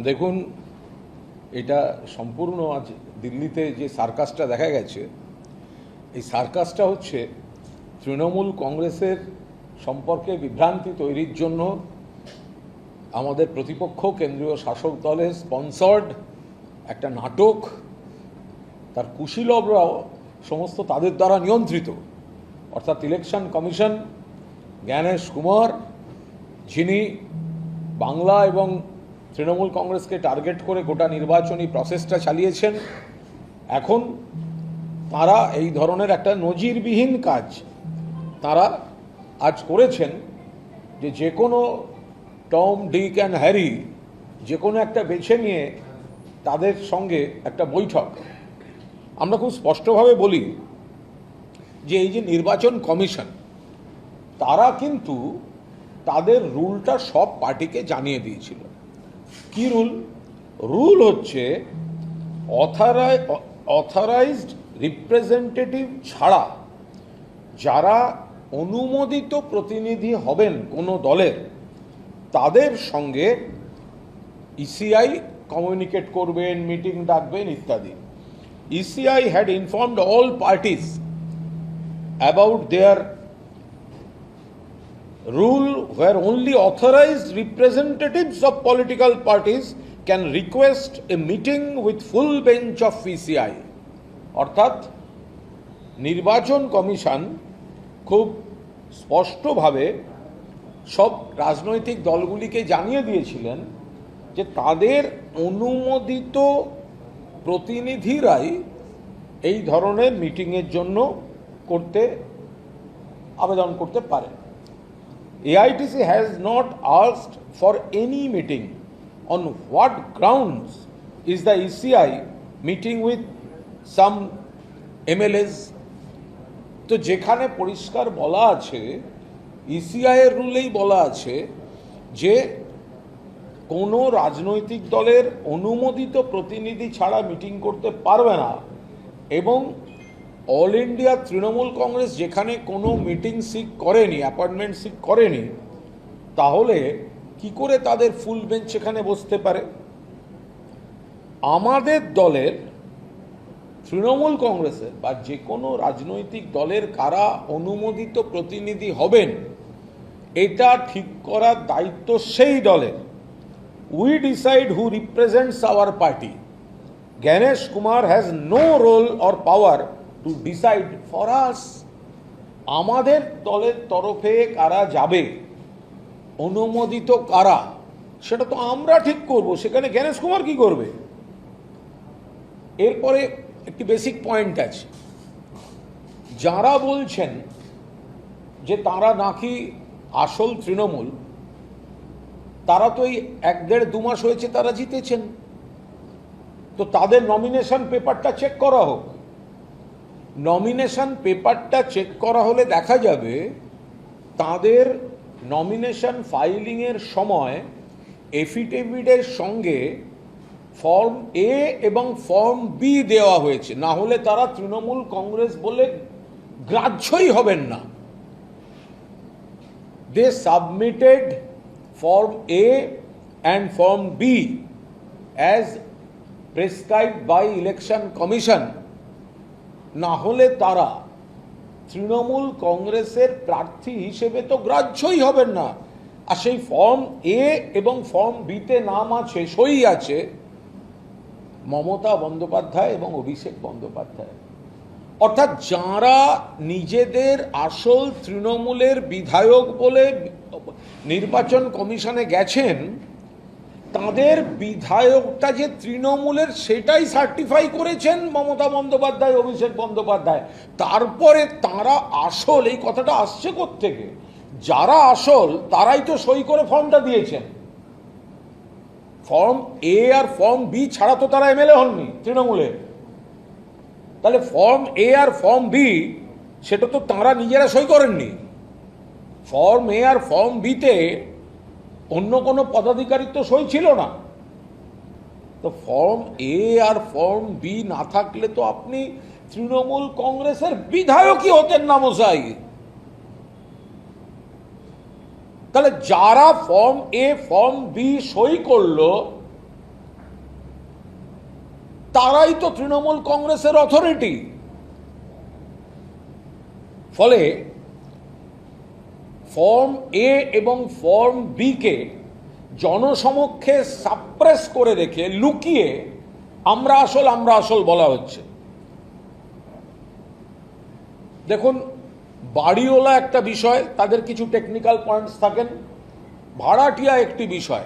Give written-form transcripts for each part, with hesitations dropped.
দেখুন, এটা সম্পূর্ণ আজ দিল্লিতে যে সার্কাসটা দেখা গেছে, এই সার্কাসটা হচ্ছে তৃণমূল কংগ্রেসের সম্পর্কে বিভ্রান্তি তৈরির জন্য আমাদের প্রতিপক্ষ কেন্দ্রীয় শাসক দলের স্পন্সর্ড একটা নাটক। তার কুশীলবরাও সমস্ত তাদের দ্বারা নিয়ন্ত্রিত, অর্থাৎ ইলেকশন কমিশন, জ্ঞানেশ কুমার, যিনি বাংলা এবং তৃণমূল কংগ্রেসকে টার্গেট করে গোটা নির্বাচনী প্রসেসটা চালিয়েছেন। এখন তারা এই ধরনের একটা নজিরবিহীন কাজ তারা আজ করেছেন, যে কোনো টম, ডিক অ্যান্ড হ্যারি যে কোনো একটা বেছে নিয়ে তাদের সঙ্গে একটা বৈঠক। আমরা খুব স্পষ্টভাবে বলি যে এই যে নির্বাচন কমিশন, তারা কিন্তু তাদের রুলটা সব পার্টিকে জানিয়ে দিয়েছিল। কি রুল? রুল হচ্ছে অথরাইজড রিপ্রেজেন্টেটিভ ছাড়া যারা অনুমোদিত প্রতিনিধি হবেন কোনো দলের, তাদের সঙ্গে ইসিআই কমিউনিকেট করবেন, মিটিং ডাকবেন ইত্যাদি। ECI had informed all parties about their rule where only authorized representatives of political parties can request a meeting with full bench of PCI. অর্থাৎ নির্বাচন কমিশন খুব স্পষ্টভাবে সব রাজনৈতিক দলগুলিকে জানিয়ে দিয়েছিলেন যে তাদের অনুমোদিত প্রতিনিধিরাই এই ধরনের মিটিংয়ের জন্য আবেদন করতে পারে। AITC has not asked for any meeting. On what grounds is the ECI meeting with some MLAs? তো যেখানে পরিষ্কার বলা আছে, ইসিআই এর রুলেই বলা আছে যে কোনো রাজনৈতিক দলের অনুমোদিত প্রতিনিধি ছাড়া মিটিং করতে পারবে না, এবং অল ইন্ডিয়া তৃণমূল কংগ্রেস যেখানে কোনো মিটিং সিক করেনি, অ্যাপয়েন্টমেন্ট সিক করেনি, তাহলে কি করে তাদের ফুল বেঞ্চ সেখানে বসতে পারে? আমাদের দলের, তৃণমূল কংগ্রেসের বা যে কোনো রাজনৈতিক দলের কারা অনুমোদিত প্রতিনিধি হবেন, এটা ঠিক করার দায়িত্ব সেই দলের। We decide who represents our party. Gyanesh Kumar has no role or power to decide for us. আমাদের দলের তরফে কারা যাবে, অনুমোদিত কারা, সেটা তো আমরা ঠিক করব, সেখানে জ্ঞানেশ কুমার কি করবে? এরপরে একটি বেসিক পয়েন্ট আছে। যারা বলছেন যে তারা নাকি আসল তৃণমূল, তারা তো এই 1-1.5-2 মাস হয়েছে তারা জিতেছেন, তো তাদের নমিনেশন পেপারটা চেক করা হোক। নমিনেশন পেপারটা চেক করা হলে দেখা যাবে তাদের নমিনেশন ফাইলিংয়ের সময় এফিডেভিটের সঙ্গে ফর্ম এ এবং ফর্ম বি দেওয়া হয়েছে, না হলে তারা তৃণমূল কংগ্রেস বলে গ্রাহ্যই হবেন না। They submitted form A and form B as prescribed by election commission, না হলে তারা তৃণমূল কংগ্রেসের প্রার্থী হিসেবে তো গ্রাহ্যই হবেন না। আর সেই ফর্ম এ এবং ফর্ম বিতে নাম আছে, সই আছে মমতা বন্দ্যোপাধ্যায় এবং অভিষেক বন্দ্যোপাধ্যায়। অর্থাৎ যারা নিজেদের আসল তৃণমূলের বিধায়ক বলে নির্বাচন কমিশনে গেছেন, তাদের বিধায়কটা যে তৃণমূলের সেটাই সার্টিফাই করেছেন মমতা বন্দ্যোপাধ্যায়, অভিষেক বন্দ্যোপাধ্যায়। তারপরে তারা আসল, এই কথাটা আসছে কোত্থেকে? যারা আসল তারাই তো সই করে ফর্মটা দিয়েছেন। ফর্ম এ আর ফর্ম বি ছাড়া তো তারা এমএলএ হননি তৃণমূলের। তাহলে ফর্ম এ আর ফর্ম বি সেটা তো তারা নিজেরা সই করেননি। ফর্ম এ আর ফর্ম বিতে অন্য কোনো পদাধিকারীর তো সই ছিল না। তো ফর্ম এ আর ফর্ম বি না থাকলে তো আপনি তৃণমূল কংগ্রেসের বিধায়কই হতেন না মশাই। তাহলে যারা ফর্ম এ ফর্ম বি সই করলো তারাই তো তৃণমূল কংগ্রেসের অথরিটি। ফলে ফর্ম এ এবং ফর্ম বি কে জনসমক্ষে সাপ্রেস করে রেখে লুকিয়ে আমরা আসল বলা হচ্ছে। দেখুন, বাড়িওয়ালা একটা বিষয়, তাদের কিছু টেকনিক্যাল পয়েন্টস থাকেন, ভাড়াটিয়া একটি বিষয়,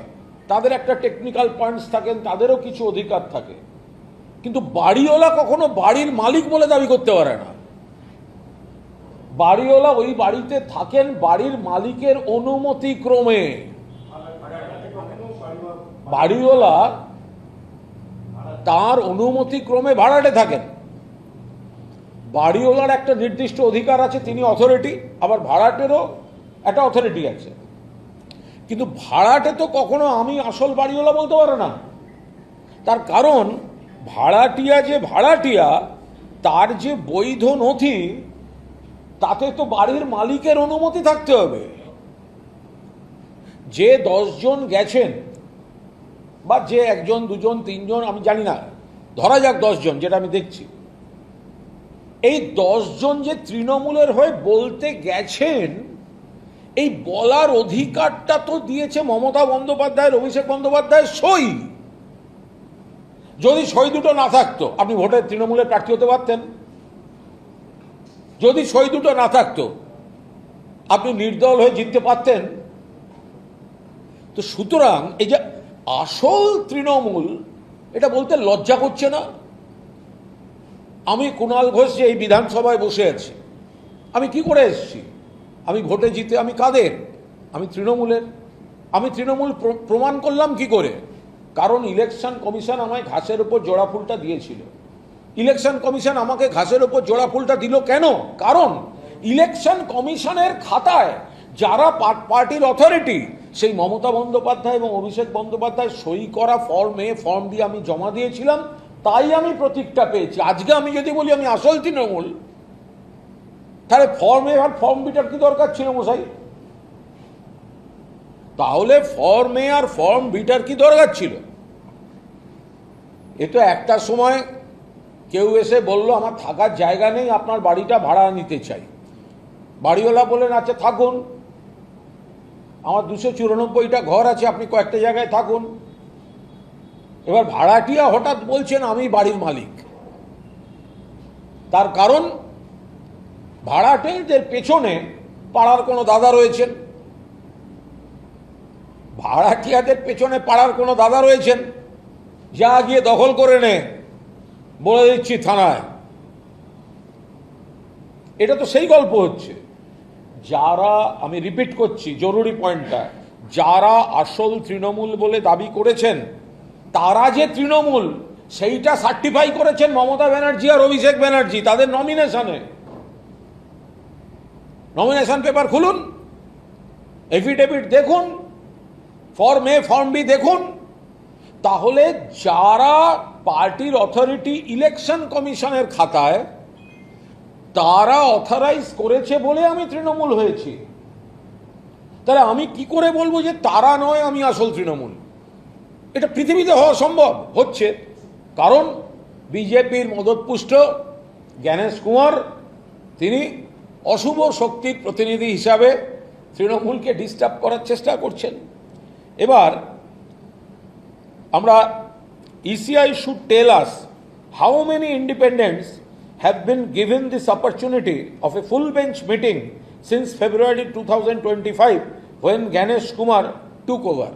তাদের একটা টেকনিক্যাল পয়েন্টস থাকেন, তাদেরও কিছু অধিকার থাকে। কিন্তু বাড়িওয়ালা কখনো বাড়ির মালিক বলে দাবি করতে পারে না। বাড়িওয়ালা ওই বাড়িতে থাকেন বাড়ির মালিকের অনুমতি ক্রমে। বাড়িওয়ালা তার অনুমতি ক্রমে ভাড়াটে থাকেন। বাড়িওয়ালার একটা নির্দিষ্ট অধিকার আছে, তিনি অথরিটি, আবার ভাড়াটেরও একটা অথরিটি আছে। কিন্তু ভাড়াটে তো কখনো আমি আসল বাড়িওয়ালা বলতে পারে না। তার কারণ ভাড়াটিয়া যে ভাড়াটিয়া, তার যে বৈধ নথি, তাতে তো বাড়ির মালিকের অনুমতি থাকতে হবে। যে 10 জন গেছেন, বা যে 1 জন 2 জন 3 জন আমি জানি না, ধরা যাক 10 জন, যেটা আমি দেখছি, এই 10 জন যে তৃণমূলের হয়ে বলতে গেছেন, এই বলার অধিকারটা তো দিয়েছে মমতা বন্দ্যোপাধ্যায়ের, অভিষেক বন্দ্যোপাধ্যায়ের সই। যদি সই দুটো না থাকতো, আপনি ভোটে তৃণমূলের প্রার্থী হতে পারতেন। যদি সই দুটো না থাকতো, আপনি নির্দল হয়ে জিততে পারতেন। তো সুতরাং এই যে আসল তৃণমূল, এটা বলতে লজ্জা করছে না? আমি কুণাল ঘোষ যে এই বিধানসভায় বসে আছি, আমি কি করে এসেছি? আমি ভোটে জিতে, আমি কাদের? আমি তৃণমূলের। আমি তৃণমূল প্রমাণ করলাম কি করে? কারণ ইলেকশন কমিশন আমায় ঘাসের উপর জোড়া ফুলটা দিয়েছিল। ইলেকশন কমিশন আমাকে ঘাসের উপর জোড়া ফুলটা দিল কেন? কারণ ইলেকশন কমিশনের খাতায় যারা পার্টির অথরিটি, সেই মমতা বন্দ্যোপাধ্যায় এবং অভিষেক বন্দ্যোপাধ্যায় সই করা ফর্ম এ ফর্ম বি আমি জমা দিয়েছিলাম, তাই আমি প্রতীকটা পেয়েছি। আজকে আমি যদি বলি আমি আসল তৃণমূল, তাহলে ফর্ম এ আর ফর্ম বিটার কি দরকার ছিল মশাই? তাহলে ফর্ম এ আর ফর্ম বিটার কি দরকার ছিল? এ তো একটা সময় কেউ এসে বলল আমার থাকার জায়গা নেই, আপনার বাড়িটা ভাড়া নিতে চাই। বাড়িওয়ালা বলেন আচ্ছা থাকুন, আমার 294টা ঘর আছে, আপনি কয়েকটা জায়গায় থাকুন। এবার ভাড়াটিয়া হঠাৎ বলছেন আমি বাড়ির মালিক। তার কারণ ভাড়াটেদের পেছনে পাড়ার কোনো দাদা রয়েছেন, ভাড়াটিয়াদের পেছনে পাড়ার কোনো দাদা রয়েছেন, যা গিয়ে দখল করে নে, বলে দিচ্ছি থানায়। এটা তো সেই গল্প হচ্ছে। যারা, আমি রিপিট করছি জরুরি পয়েন্টটা, যারা আসল তৃণমূল বলে দাবি করেছেন, তারা যে তৃণমূল সেইটা সার্টিফাই করেছেন মমতা ব্যানার্জি আর অভিষেক ব্যানার্জি তাদের নমিনেশনে। নমিনেশন পেপার খুলুন, এফিডেভিট দেখুন, ফর্ম এ ফর্ম বি দেখুন। তাহলে যারা পার্টির অথরিটি ইলেকশন কমিশনের খাতায়, তারা অথরাইজ করেছে বলে আমি তৃণমূল হয়েছি। তাহলে আমি কি করে বলবো যে তারা নয় আমি আসল তৃণমূল? এটা পৃথিবীতে হওয়া সম্ভব? হচ্ছে। কারণ বিজেপির মদতপুষ্ট জ্ঞানেশ কুমার, তিনি অশুভ শক্তির প্রতিনিধি হিসাবে তৃণমূলকে ডিস্টার্ব করার চেষ্টা করছেন। এবার আমরা, ECI should tell us how many independents have been given this opportunity of a full bench meeting since February 2025 when Ganesh Kumar took over.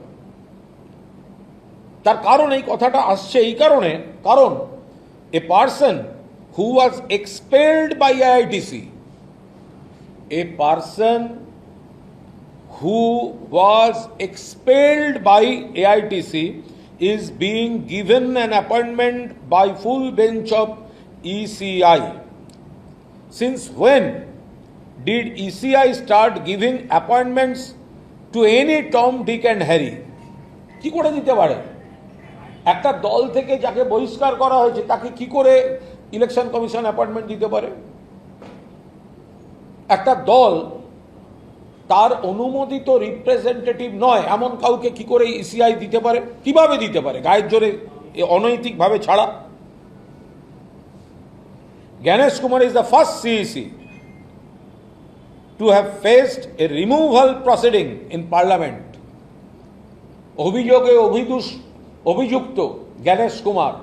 তার কারণ এই কথাটা আসছে এই কারণে, কারণ a person who was expelled by AITC, a person who was expelled by AITC is being given an appointment by full bench of ECI. Since when did ECI start giving appointments to any Tom, Dick and Harry? কি করে দিতে পারে? একটা দল থেকে যাকে বহিষ্কার করা হয়েছে তাকে কি করে ইলেকশন কমিশন অ্যাপয়েন্টমেন্ট দিতে পারে? একটা দল তার অনুমোদিত রিপ্রেজেন্টেটিভ নয় এমন কাউকে কি করে ইসিআই দিতে পারে? কিভাবে দিতে পারে? গায়ের জোরে, অনৈতিকভাবে ছাড়া? Ganesh Kumar is the first CEC to have faced a removal proceeding in Parliament. অভিযোগে অভিযুক্ত জ্ঞানেশ কুমার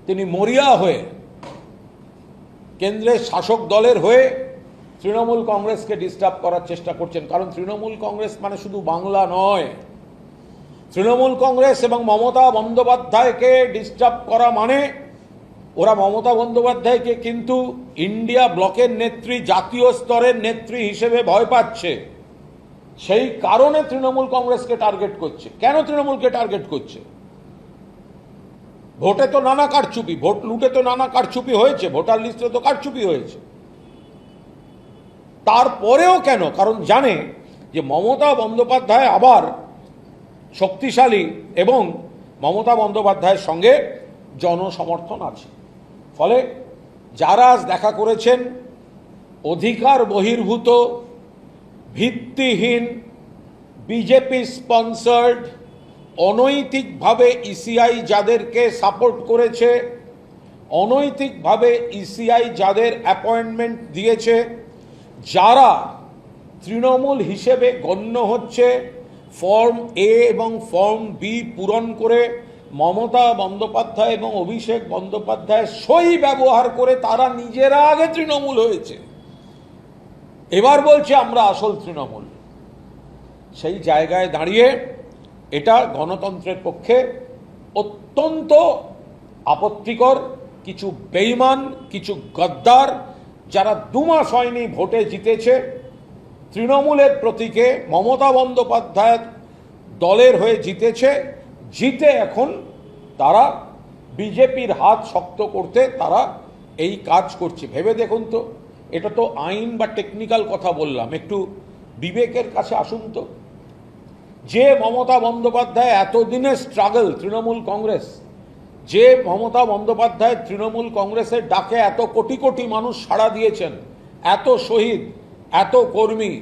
তিনি মরিয়া হয়ে কেন্দ্রের শাসক দলের হয়ে তৃণমূল কংগ্রেসকে ডিস্টার্ব করার চেষ্টা করছেন। কারণ তৃণমূল কংগ্রেস মানে শুধু বাংলা নয়, তৃণমূল কংগ্রেস এবং মমতা বন্দ্যোপাধ্যায়কে ডিস্টার্ব করা মানে ওরা মমতা বন্দ্যোপাধ্যায়কে কিন্তু ইন্ডিয়া ব্লকের নেত্রী, জাতীয় স্তরের নেত্রী হিসেবে ভয় পাচ্ছে। সেই কারণে তৃণমূল কংগ্রেসকে টার্গেট করছে। কেন তৃণমূলকে টার্গেট করছে? ভোটে তো নানা কারচুপি, ভোট লুটে তো নানা কারচুপি হয়েছে, ভোটার লিস্টে তো কারচুপি হয়েছে। তারপরেও কেন? কারণ জানে যে মমতা বন্দ্যোপাধ্যায় আবার শক্তিশালী এবং মমতা বন্দ্যোপাধ্যায়ের সঙ্গে জনসমর্থন আছে। ফলে যারা আজ দেখা করেছেন অধিকার বহির্ভূত, ভিত্তিহীন, বিজেপি স্পন্সার্ড, অনৈতিকভাবে ইসিআই যাদেরকে সাপোর্ট করেছে, অনৈতিকভাবে ইসিআই যাদের অ্যাপয়েন্টমেন্ট দিয়েছে, যারা তৃণমূল হিসেবে গণ্য হচ্ছে, ফর্ম এ এবং ফর্ম বি পূরণ করে মমতা বন্দ্যোপাধ্যায় এবং অভিষেক বন্দ্যোপাধ্যায় সই ব্যবহার করে তারা নিজেরা আগে তৃণমূল হয়েছে, এবার বলছে আমরা আসল তৃণমূল। সেই জায়গায় দাঁড়িয়ে এটা গণতন্ত্রের পক্ষে অত্যন্ত আপত্তিকর। কিছু বেঈমান, কিছু গদ্দার যারা 2 মাস হয়নি ভোটে জিতেছে, তৃণমূলের প্রতীকে মমতা বন্দ্যোপাধ্যায় দলের হয়ে জিতেছে, জিতে এখন তারা বিজেপির হাত শক্ত করতে তারা এই কাজ করছে। ভেবে দেখুন তো, এটা তো আইন বা টেকনিক্যাল কথা বললাম, একটু বিবেকের কাছে আসুন তো। যে মমতা বন্দ্যোপাধ্যায় এতদিনের স্ট্রাগল তৃণমূল কংগ্রেস, যে মমতা বন্দ্যোপাধ্যায় তৃণমূল কংগ্রেসের ডাকে এত কোটি কোটি মানুষ সাড়া দিয়েছেন, এত শহীদ, এত কর্মী,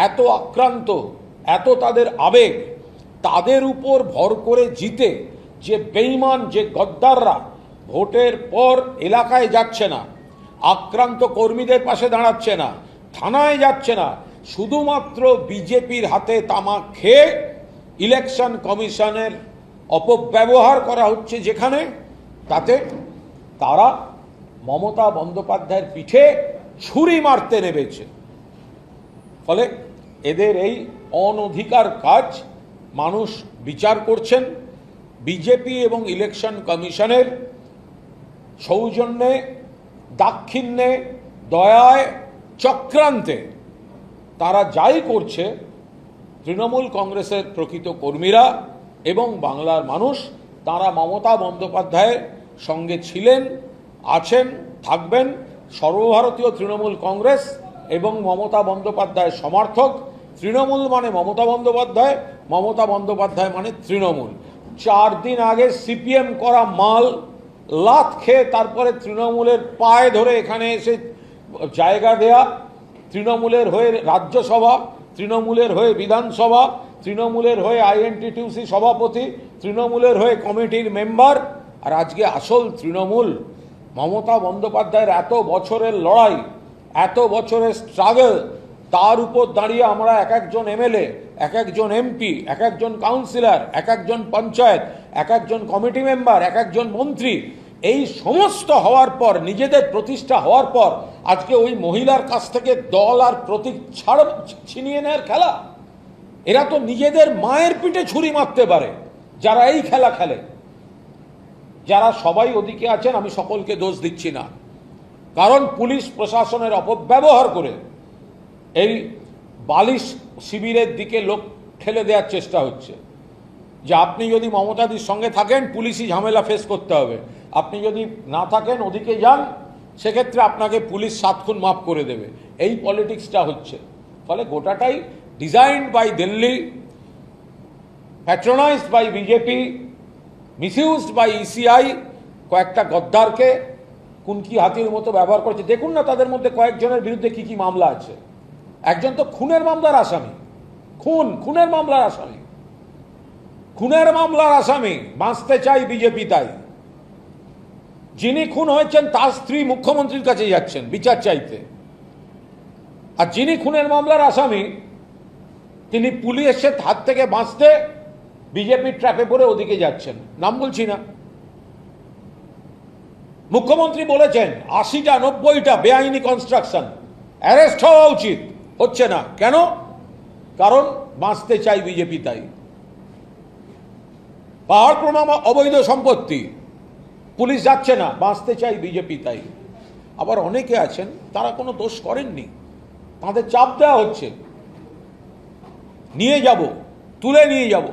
এত আক্রান্ত, এত তাদের আবেগ, তাদের উপর ভর করে জিতে যে বেঈমান, যে গদ্দাররা ভোটের পর এলাকায় যাচ্ছে না, আক্রান্ত কর্মীদের পাশে দাঁড়াচ্ছে না, থানায় যাচ্ছে না, শুধুমাত্র বিজেপির হাতে তামাক খেয়ে ইলেকশন কমিশনের অপব্যবহার করা হচ্ছে যেখানে, তাতে তারা মমতা বন্দ্যোপাধ্যায়ের পিঠে ছুরি মারতে নেমেছে। ফলে এদের এই অনধিকার কাজ মানুষ বিচার করছেন। বিজেপি এবং ইলেকশন কমিশনের সৌজন্যে, দাক্ষিণ্যে, দয়ায়, চক্রান্তে তারা যাই করছে, তৃণমূল কংগ্রেসের প্রকৃত কর্মীরা এবং বাংলার মানুষ তারা মমতা বন্দ্যোপাধ্যায়ের সঙ্গে ছিলেন, আছেন, থাকবেন। সর্বভারতীয় তৃণমূল কংগ্রেস এবং মমতা বন্দ্যোপাধ্যায়ের সমর্থক। তৃণমূল মানে মমতা বন্দ্যোপাধ্যায়, মমতা বন্দ্যোপাধ্যায় মানে তৃণমূল। 4 দিন আগে সিপিএম করা মাল লাত খেয়ে তারপরে তৃণমূলের পায়ে ধরে এখানে এসে জায়গা দেয়া, তৃণমূলের হয়ে রাজ্যসভা, তৃণমূলের হয়ে বিধানসভা, তৃণমূলের হয়ে আইএনটিটিউসি সভাপতি, তৃণমূলের হয়ে কমিটির মেম্বার। আর আজকে আসল তৃণমূল মমতা বন্দ্যোপাধ্যায়ের এত বছরের লড়াই, এত বছরের স্ট্রাগল, তার উপর দাঁড়িয়ে আমরা এক একজন এমএলএ, এক একজন এমপি, এক একজন কাউন্সিলর, এক একজন পঞ্চায়েত, এক একজন কমিটি মেম্বার, এক একজন মন্ত্রী, এই সমস্ত হওয়ার পর, নিজেদের প্রতিষ্ঠা হওয়ার পর আজকে ওই মহিলার কাছ থেকে দল আর প্রতীক ছিনিয়ে নেওয়ার খেলা। এরা তো নিজেদের মায়ের পিঠে ছুরি মারতে পারে যারা এই খেলা খেলে। যারা সবাই ওদিকে আছেন, আমি সকলকে দোষ দিচ্ছি না, কারণ পুলিশ প্রশাসনের অপব্যবহার করে এই বালিশ শিবিরের দিকে লোক ঠেলে দেওয়ার চেষ্টা হচ্ছে। যে আপনি যদি মমতাদির সঙ্গে থাকেন পুলিশই ঝামেলা ফেস করতে হবে, আপনি যদি না থাকেন ওদিকে যান সেক্ষেত্রে আপনাকে পুলিশ 7 খুন মাফ করে দেবে। এই পলিটিক্সটা হচ্ছে। ফলে গোটাটাই designed by Delhi, patronized by BJP, misused by ECI. কয়েকটা গদ্দারকে কুনকি হাতির মতো ব্যবহার করেছে। দেখুন না তাদের মধ্যে কয়েকজনের বিরুদ্ধে কি কি মামলা আছে। একজন তো খুনের মামলার আসামি, খুনের মামলার আসামি, খুনের মামলার আসামি। বাঁচতে চাই বিজেপি তাই। যিনি খুন হয়েছেন তার স্ত্রী মুখ্যমন্ত্রীর কাছে যাচ্ছেন বিচার চাইতে, আর যিনি খুনের মামলার আসামি তিনি পুলিশের হাত থেকে বাঁচতে বিজেপির ট্র্যাপে পড়ে ওদিকে যাচ্ছেন। নাম বলছি না। মুখ্যমন্ত্রী বলেছেন 80টা 90টা বেআইনি কনস্ট্রাকশন, অ্যারেস্ট হওয়া উচিত, হচ্ছে না কেন? কারণ বাঁচতে চাই বিজেপি। তাই পাহাড় প্রমাণ অবৈধ সম্পত্তি, পুলিশ যাচ্ছে না, বাঁচতে চাই বিজেপি। তাই আবার অনেকে আছেন তারা কোনো দোষ করেননি, তাদের চাপ দেওয়া হচ্ছে, নিয়ে যাব, তুলে নিয়ে যাব,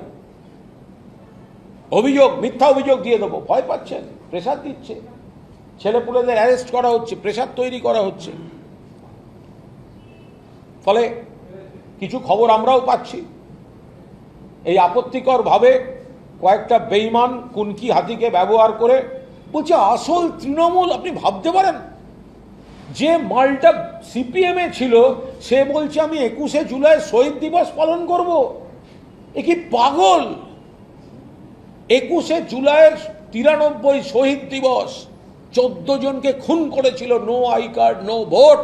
অভিযোগ, মিথ্যা অভিযোগ দিয়ে দেবো, ভয় পাচ্ছেন, প্রেসার দিচ্ছে, ছেলেপুলেদের অ্যারেস্ট করা হচ্ছে, প্রেসার তৈরি করা হচ্ছে। ফলে কিছু খবর আমরাও পাচ্ছি, এই আপত্তিকর ভাবে কয়েকটা বেঈমান কুনকি হাতিকে ব্যবহার করে বলছে আসল তৃণমূল। আপনি ভাবতে পারেন, যে মালটা সিপিএমে ছিল সে বলছে আমি 21শে জুলাই শহীদ দিবস পালন করব। এ কি পাগল? 21শে জুলাইয়ের 93 শহীদ দিবস, 14 জনকে খুন করেছিল, no I card no vote,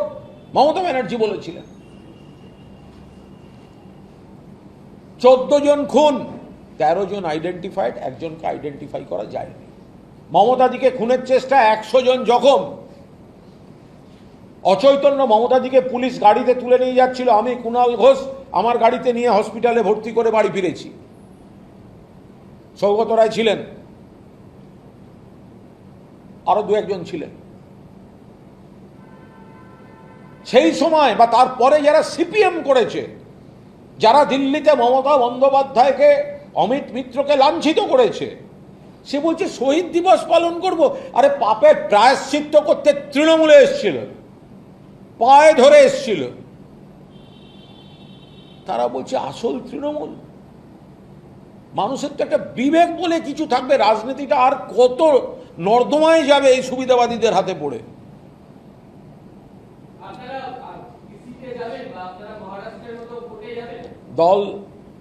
Mamata Banerjee বলেছিলেন। 14 জন খুন, 13 জন আইডেন্টিফাইড, একজনকে আইডেন্টিফাই করা যায়নি। মমতাদিকে খুনের চেষ্টা, 100 জন জখম। অচৈতন্য মমতাদিকে পুলিশ গাড়িতে তুলে নিয়ে যাচ্ছিল, আমি কুণাল ঘোষ আমার গাড়িতে নিয়ে হসপিটালে ভর্তি করে বাড়ি ফিরেছি। সৌগত রায় ছিলেন, আরো 2-1 ছিলেন। সেই সময় বা তারপরে যারা সিপিএম করেছে, যারা দিল্লিতে মমতা বন্দ্যোপাধ্যায়কে, অমিত মিত্রকে লাঞ্ছিত করেছে, সে বলছে শহীদ দিবস পালন করব। আরে পাপের প্রায়শ্চিত্ত করতে তৃণমূলে এসেছিল, পায়ে ধরে এসেছিল, তারা বলছে আসল তৃণমূল। মানুষের তো একটা বিবেক বলে কিছু থাকবে। রাজনীতিটা আর কত নর্দমায় যাবে এই সুবিধাবাদীদের হাতে পড়ে। দল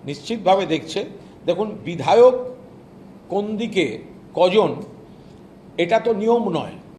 নিশ্চিতভাবে দেখছে। দেখুন, বিধায়ক কোন দিকে কজন, এটা তো নিয়ম নয়।